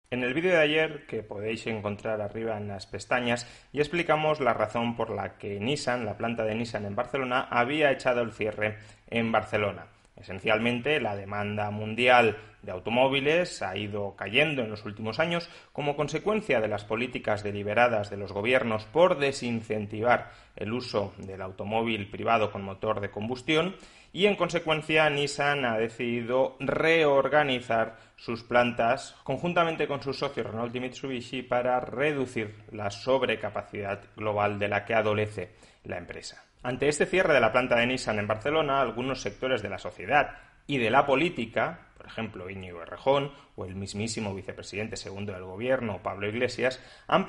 En el vídeo de ayer, que podéis encontrar arriba en las pestañas, ya explicamos la razón por la que Nissan, la planta de Nissan en Barcelona, había echado el cierre en Barcelona. Esencialmente, la demanda mundial de automóviles ha ido cayendo en los últimos años como consecuencia de las políticas deliberadas de los gobiernos por desincentivar el uso del automóvil privado con motor de combustión y, en consecuencia, Nissan ha decidido reorganizar sus plantas conjuntamente con sus socios Renault y Mitsubishi para reducir la sobrecapacidad global de la que adolece la empresa. Ante este cierre de la planta de Nissan en Barcelona, algunos sectores de la sociedad y de la política, por ejemplo Íñigo Errejón o el mismísimo vicepresidente segundo del gobierno, Pablo Iglesias, han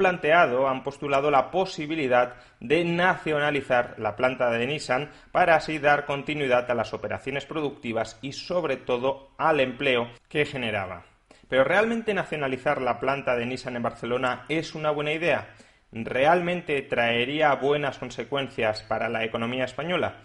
postulado la posibilidad de nacionalizar la planta de Nissan para así dar continuidad a las operaciones productivas y sobre todo al empleo que generaba. ¿Pero realmente nacionalizar la planta de Nissan en Barcelona es una buena idea? ¿Realmente traería buenas consecuencias para la economía española?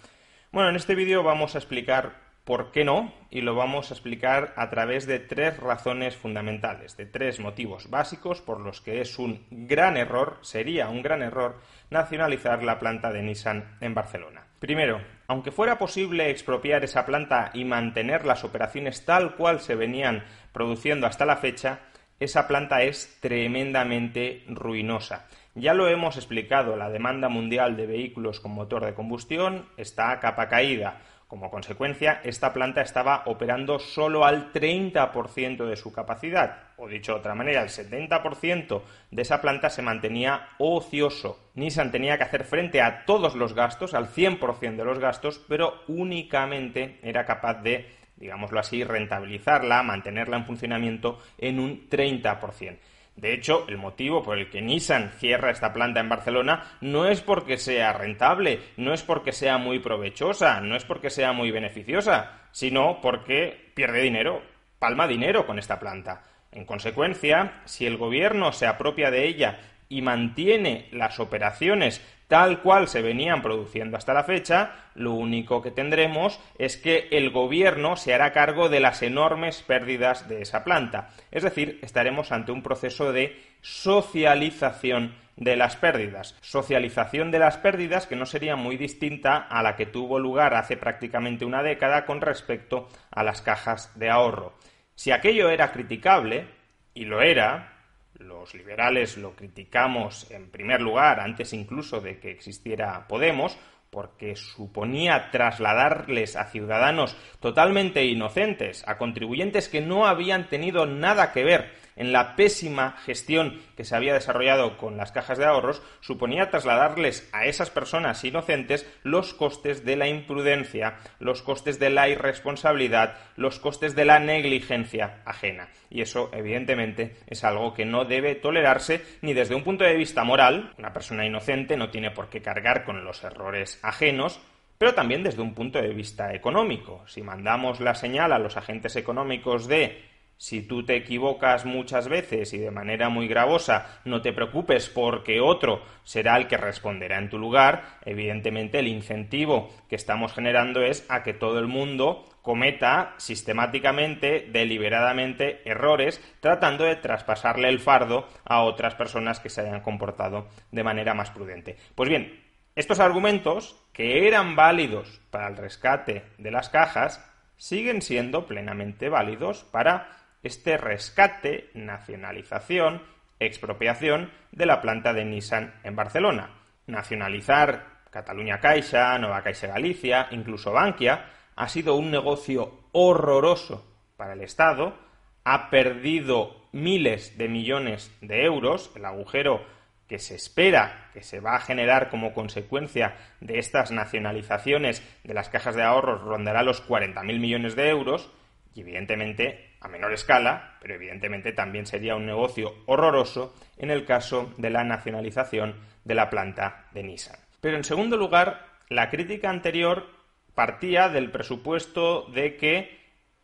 Bueno, en este vídeo vamos a explicar por qué no, y lo vamos a explicar a través de tres razones fundamentales, de tres motivos básicos por los que es un gran error, sería un gran error, nacionalizar la planta de Nissan en Barcelona. Primero, aunque fuera posible expropiar esa planta y mantener las operaciones tal cual se venían produciendo hasta la fecha, esa planta es tremendamente ruinosa. Ya lo hemos explicado, la demanda mundial de vehículos con motor de combustión está a capa caída. Como consecuencia, esta planta estaba operando solo al 30% de su capacidad, o dicho de otra manera, el 70% de esa planta se mantenía ocioso. Nissan tenía que hacer frente a todos los gastos, al 100% de los gastos, pero únicamente era capaz de, digámoslo así, rentabilizarla, mantenerla en funcionamiento en un 30%. De hecho, el motivo por el que Nissan cierra esta planta en Barcelona no es porque sea rentable, no es porque sea muy provechosa, no es porque sea muy beneficiosa, sino porque pierde dinero, palma dinero con esta planta. En consecuencia, si el gobierno se apropia de ella y mantiene las operaciones tal cual se venían produciendo hasta la fecha, lo único que tendremos es que el gobierno se hará cargo de las enormes pérdidas de esa planta. Es decir, estaremos ante un proceso de socialización de las pérdidas. Socialización de las pérdidas que no sería muy distinta a la que tuvo lugar hace prácticamente una década con respecto a las cajas de ahorro. Si aquello era criticable, y lo era, los liberales lo criticamos en primer lugar, antes incluso de que existiera Podemos, porque suponía trasladarles a ciudadanos totalmente inocentes, a contribuyentes que no habían tenido nada que ver en la pésima gestión que se había desarrollado con las cajas de ahorros, suponía trasladarles a esas personas inocentes los costes de la imprudencia, los costes de la irresponsabilidad, los costes de la negligencia ajena. Y eso, evidentemente, es algo que no debe tolerarse ni desde un punto de vista moral. Una persona inocente no tiene por qué cargar con los errores ajenos, pero también desde un punto de vista económico. Si mandamos la señal a los agentes económicos de si tú te equivocas muchas veces y de manera muy gravosa, no te preocupes porque otro será el que responderá en tu lugar, evidentemente el incentivo que estamos generando es a que todo el mundo cometa sistemáticamente, deliberadamente, errores, tratando de traspasarle el fardo a otras personas que se hayan comportado de manera más prudente. Pues bien, estos argumentos, que eran válidos para el rescate de las cajas, siguen siendo plenamente válidos para este rescate, nacionalización, expropiación de la planta de Nissan en Barcelona. Nacionalizar Catalunya Caixa, Nova Caixa Galicia, incluso Bankia, ha sido un negocio horroroso para el Estado, ha perdido miles de millones de euros, el agujero que se espera que se va a generar como consecuencia de estas nacionalizaciones de las cajas de ahorros rondará los 40.000 millones de euros, y evidentemente a menor escala, pero evidentemente también sería un negocio horroroso en el caso de la nacionalización de la planta de Nissan. Pero en segundo lugar, la crítica anterior partía del presupuesto de que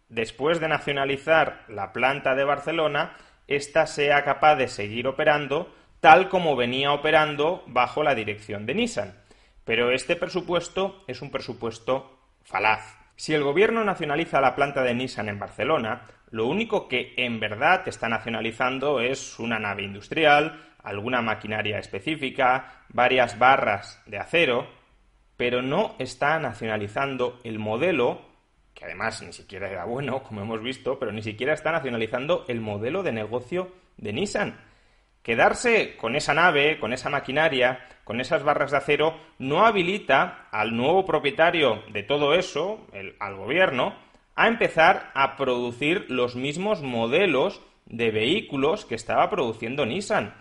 después de nacionalizar la planta de Barcelona, ésta sea capaz de seguir operando tal como venía operando bajo la dirección de Nissan. Pero este presupuesto es un presupuesto falaz. Si el gobierno nacionaliza la planta de Nissan en Barcelona, Lo único que en verdad está nacionalizando es una nave industrial, alguna maquinaria específica, varias barras de acero, pero no está nacionalizando el modelo, que además ni siquiera era bueno, como hemos visto, pero ni siquiera está nacionalizando el modelo de negocio de Nissan. Quedarse con esa nave, con esa maquinaria, con esas barras de acero, no habilita al nuevo propietario de todo eso, al gobierno, a empezar a producir los mismos modelos de vehículos que estaba produciendo Nissan.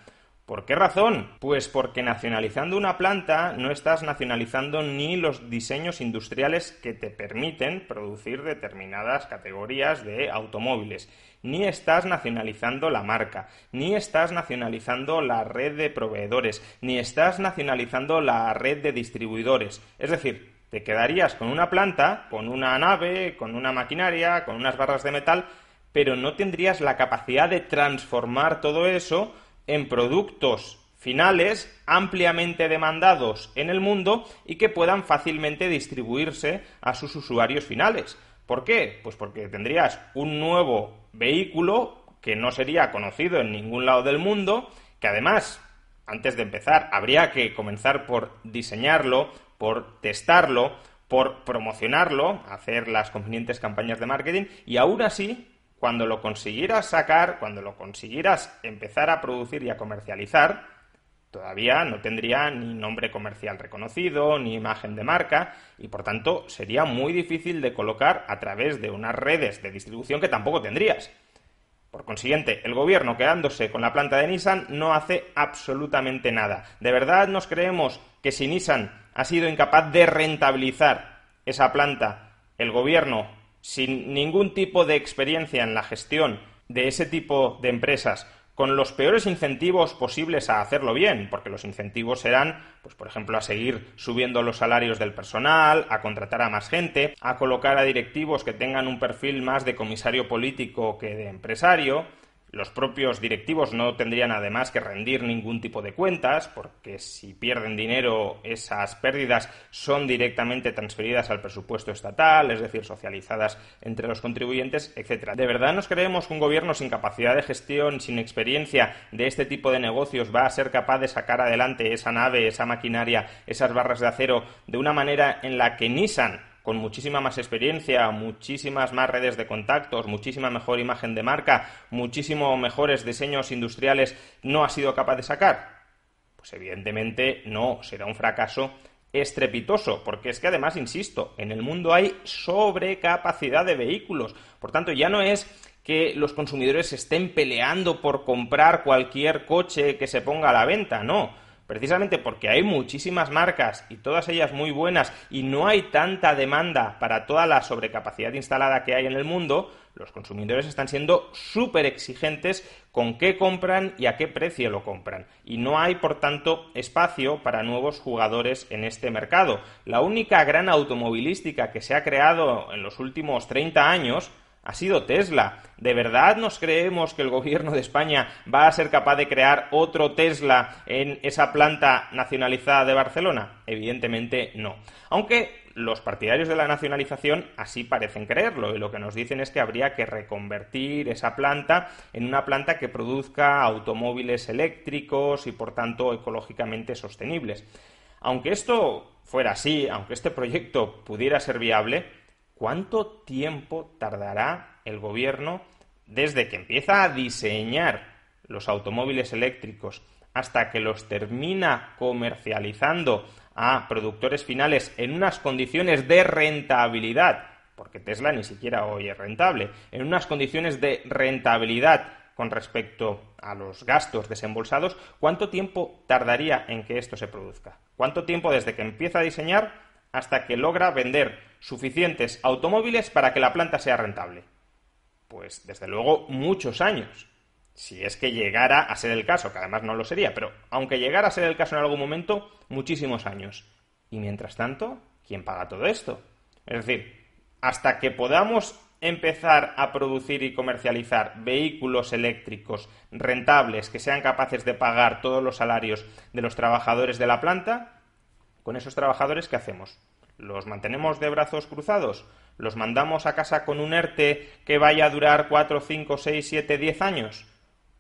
¿Por qué razón? Pues porque nacionalizando una planta no estás nacionalizando ni los diseños industriales que te permiten producir determinadas categorías de automóviles, ni estás nacionalizando la marca, ni estás nacionalizando la red de proveedores, ni estás nacionalizando la red de distribuidores. Es decir, te quedarías con una planta, con una nave, con una maquinaria, con unas barras de metal, pero no tendrías la capacidad de transformar todo eso en productos finales ampliamente demandados en el mundo y que puedan fácilmente distribuirse a sus usuarios finales. ¿Por qué? Pues porque tendrías un nuevo vehículo que no sería conocido en ningún lado del mundo, que además, antes de empezar, habría que comenzar por diseñarlo, por testarlo, por promocionarlo, hacer las convenientes campañas de marketing, y aún así, cuando lo consiguieras sacar, cuando lo consiguieras empezar a producir y a comercializar, todavía no tendría ni nombre comercial reconocido, ni imagen de marca, y por tanto sería muy difícil de colocar a través de unas redes de distribución que tampoco tendrías. Por consiguiente, el gobierno, quedándose con la planta de Nissan, no hace absolutamente nada. ¿De verdad nos creemos que si Nissan ha sido incapaz de rentabilizar esa planta, el gobierno, sin ningún tipo de experiencia en la gestión de ese tipo de empresas, con los peores incentivos posibles a hacerlo bien, porque los incentivos serán, pues por ejemplo, a seguir subiendo los salarios del personal, a contratar a más gente, a colocar a directivos que tengan un perfil más de comisario político que de empresario? Los propios directivos no tendrían además que rendir ningún tipo de cuentas, porque si pierden dinero, esas pérdidas son directamente transferidas al presupuesto estatal, es decir, socializadas entre los contribuyentes, etc. ¿De verdad nos creemos que un gobierno sin capacidad de gestión, sin experiencia de este tipo de negocios, va a ser capaz de sacar adelante esa nave, esa maquinaria, esas barras de acero, de una manera en la que Nissan, con muchísima más experiencia, muchísimas más redes de contactos, muchísima mejor imagen de marca, muchísimo mejores diseños industriales, no ha sido capaz de sacar? Pues evidentemente no, será un fracaso estrepitoso, porque es que además, insisto, en el mundo hay sobrecapacidad de vehículos. Por tanto, ya no es que los consumidores estén peleando por comprar cualquier coche que se ponga a la venta, no. Precisamente porque hay muchísimas marcas y todas ellas muy buenas y no hay tanta demanda para toda la sobrecapacidad instalada que hay en el mundo, los consumidores están siendo súper exigentes con qué compran y a qué precio lo compran. Y no hay, por tanto, espacio para nuevos jugadores en este mercado. La única gran automovilística que se ha creado en los últimos 30 años ha sido Tesla. ¿De verdad nos creemos que el gobierno de España va a ser capaz de crear otro Tesla en esa planta nacionalizada de Barcelona? Evidentemente no. Aunque los partidarios de la nacionalización así parecen creerlo, y lo que nos dicen es que habría que reconvertir esa planta en una planta que produzca automóviles eléctricos y, por tanto, ecológicamente sostenibles. Aunque esto fuera así, aunque este proyecto pudiera ser viable, ¿cuánto tiempo tardará el gobierno desde que empieza a diseñar los automóviles eléctricos hasta que los termina comercializando a productores finales en unas condiciones de rentabilidad? Porque Tesla ni siquiera hoy es rentable. En unas condiciones de rentabilidad con respecto a los gastos desembolsados, ¿cuánto tiempo tardaría en que esto se produzca? ¿Cuánto tiempo desde que empieza a diseñar hasta que logra vender suficientes automóviles para que la planta sea rentable? Pues desde luego muchos años, si es que llegara a ser el caso, que además no lo sería, pero aunque llegara a ser el caso en algún momento, muchísimos años. Y mientras tanto, ¿quién paga todo esto? Es decir, hasta que podamos empezar a producir y comercializar vehículos eléctricos rentables que sean capaces de pagar todos los salarios de los trabajadores de la planta, con esos trabajadores, ¿qué hacemos? ¿Los mantenemos de brazos cruzados? ¿Los mandamos a casa con un ERTE que vaya a durar 4, 5, 6, 7, 10 años?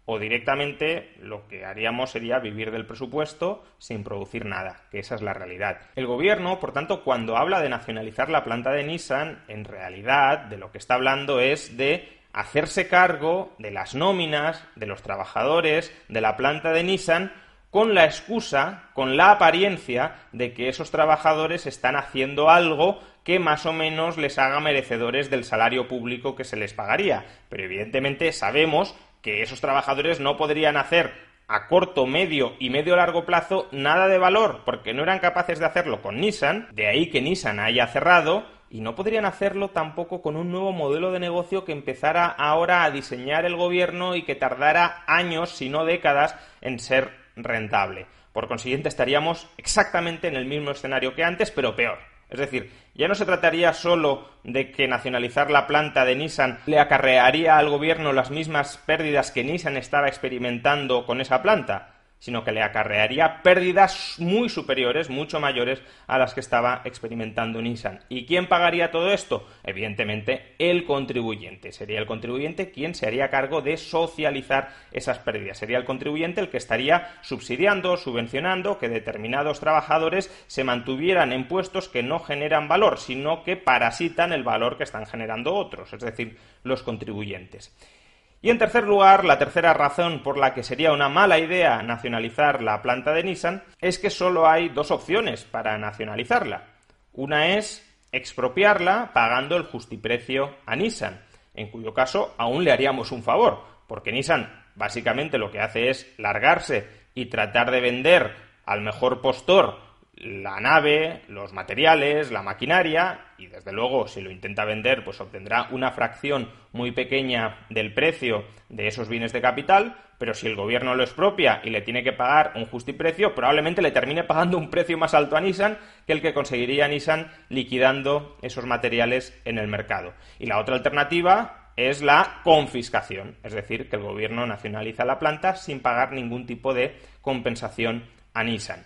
O directamente lo que haríamos sería vivir del presupuesto sin producir nada, que esa es la realidad. El gobierno, por tanto, cuando habla de nacionalizar la planta de Nissan, en realidad de lo que está hablando es de hacerse cargo de las nóminas, de los trabajadores, de la planta de Nissan, con la excusa, con la apariencia de que esos trabajadores están haciendo algo que más o menos les haga merecedores del salario público que se les pagaría. Pero evidentemente sabemos que esos trabajadores no podrían hacer a corto, medio y medio largo plazo nada de valor, porque no eran capaces de hacerlo con Nissan, de ahí que Nissan haya cerrado, y no podrían hacerlo tampoco con un nuevo modelo de negocio que empezara ahora a diseñar el gobierno y que tardara años, si no décadas, en ser rentable. Por consiguiente, estaríamos exactamente en el mismo escenario que antes, pero peor. Es decir, ya no se trataría solo de que nacionalizar la planta de Nissan le acarrearía al gobierno las mismas pérdidas que Nissan estaba experimentando con esa planta, sino que le acarrearía pérdidas muy superiores, mucho mayores a las que estaba experimentando Nissan. ¿Y quién pagaría todo esto? Evidentemente, el contribuyente. Sería el contribuyente quien se haría cargo de socializar esas pérdidas. Sería el contribuyente el que estaría subsidiando, subvencionando que determinados trabajadores se mantuvieran en puestos que no generan valor, sino que parasitan el valor que están generando otros, es decir, los contribuyentes. Y en tercer lugar, la tercera razón por la que sería una mala idea nacionalizar la planta de Nissan es que solo hay dos opciones para nacionalizarla. Una es expropiarla pagando el justiprecio a Nissan, en cuyo caso aún le haríamos un favor, porque Nissan básicamente lo que hace es largarse y tratar de vender al mejor postor la nave, los materiales, la maquinaria, y desde luego si lo intenta vender pues obtendrá una fracción muy pequeña del precio de esos bienes de capital, pero si el gobierno lo expropia y le tiene que pagar un justiprecio, probablemente le termine pagando un precio más alto a Nissan que el que conseguiría Nissan liquidando esos materiales en el mercado. Y la otra alternativa es la confiscación, es decir, que el gobierno nacionaliza la planta sin pagar ningún tipo de compensación a Nissan.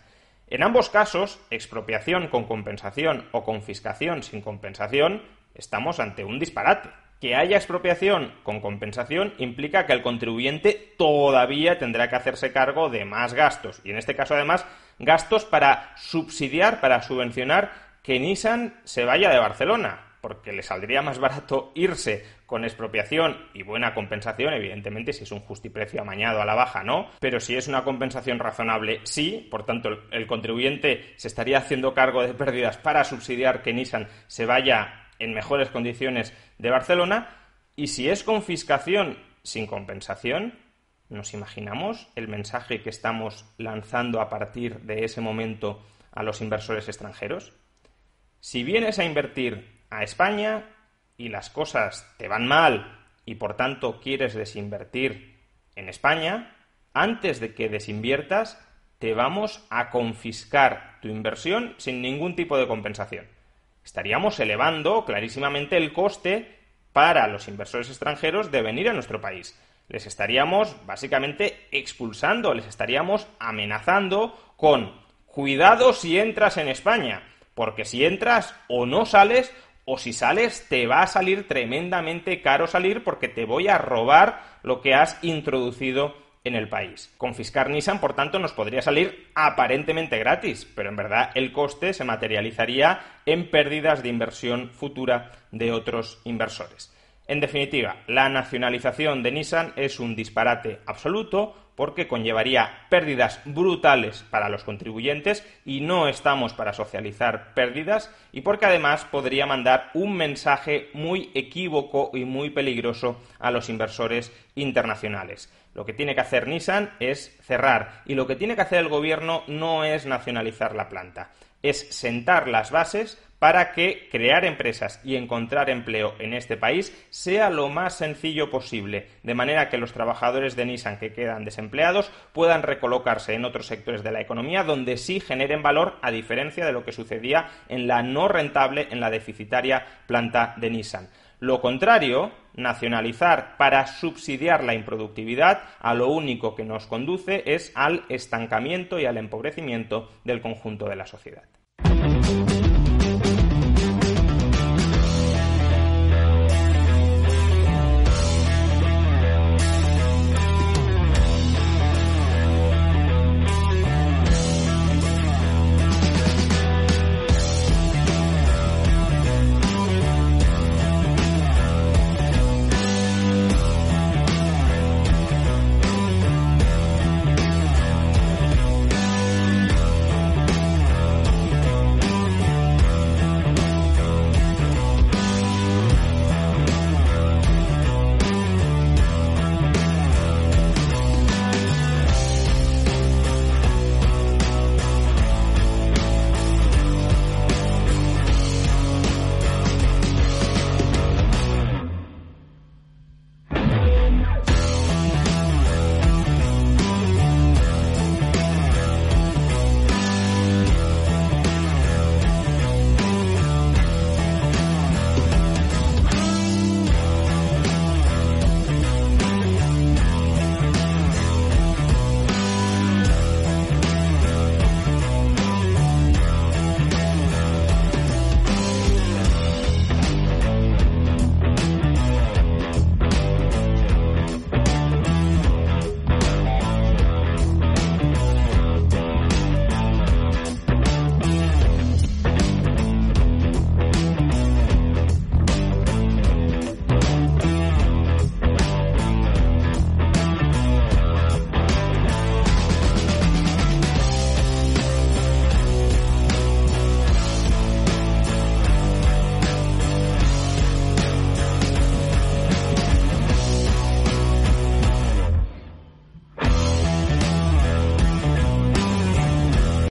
En ambos casos, expropiación con compensación o confiscación sin compensación, estamos ante un disparate. Que haya expropiación con compensación implica que el contribuyente todavía tendrá que hacerse cargo de más gastos, y en este caso además gastos para subsidiar, para subvencionar que Nissan se vaya de Barcelona, porque le saldría más barato irse con expropiación y buena compensación, evidentemente si es un justiprecio amañado a la baja no, pero si es una compensación razonable sí, por tanto el contribuyente se estaría haciendo cargo de pérdidas para subsidiar que Nissan se vaya en mejores condiciones de Barcelona, y si es confiscación sin compensación, ¿nos imaginamos el mensaje que estamos lanzando a partir de ese momento a los inversores extranjeros? Si vienes a invertir a España y las cosas te van mal y por tanto quieres desinvertir en España, antes de que desinviertas te vamos a confiscar tu inversión sin ningún tipo de compensación. Estaríamos elevando clarísimamente el coste para los inversores extranjeros de venir a nuestro país. Les estaríamos básicamente expulsando, les estaríamos amenazando con cuidado si entras en España, porque si entras o no sales, o si sales te va a salir tremendamente caro salir porque te voy a robar lo que has introducido en el país. Confiscar Nissan, por tanto, nos podría salir aparentemente gratis, pero en verdad el coste se materializaría en pérdidas de inversión futura de otros inversores. En definitiva, la nacionalización de Nissan es un disparate absoluto porque conllevaría pérdidas brutales para los contribuyentes y no estamos para socializar pérdidas, y porque además podría mandar un mensaje muy equívoco y muy peligroso a los inversores internacionales. Lo que tiene que hacer Nissan es cerrar, y lo que tiene que hacer el gobierno no es nacionalizar la planta, es sentar las bases para que crear empresas y encontrar empleo en este país sea lo más sencillo posible, de manera que los trabajadores de Nissan que quedan desempleados puedan recolocarse en otros sectores de la economía donde sí generen valor, a diferencia de lo que sucedía en la no rentable, en la deficitaria planta de Nissan. Lo contrario, nacionalizar para subsidiar la improductividad, a lo único que nos conduce es al estancamiento y al empobrecimiento del conjunto de la sociedad.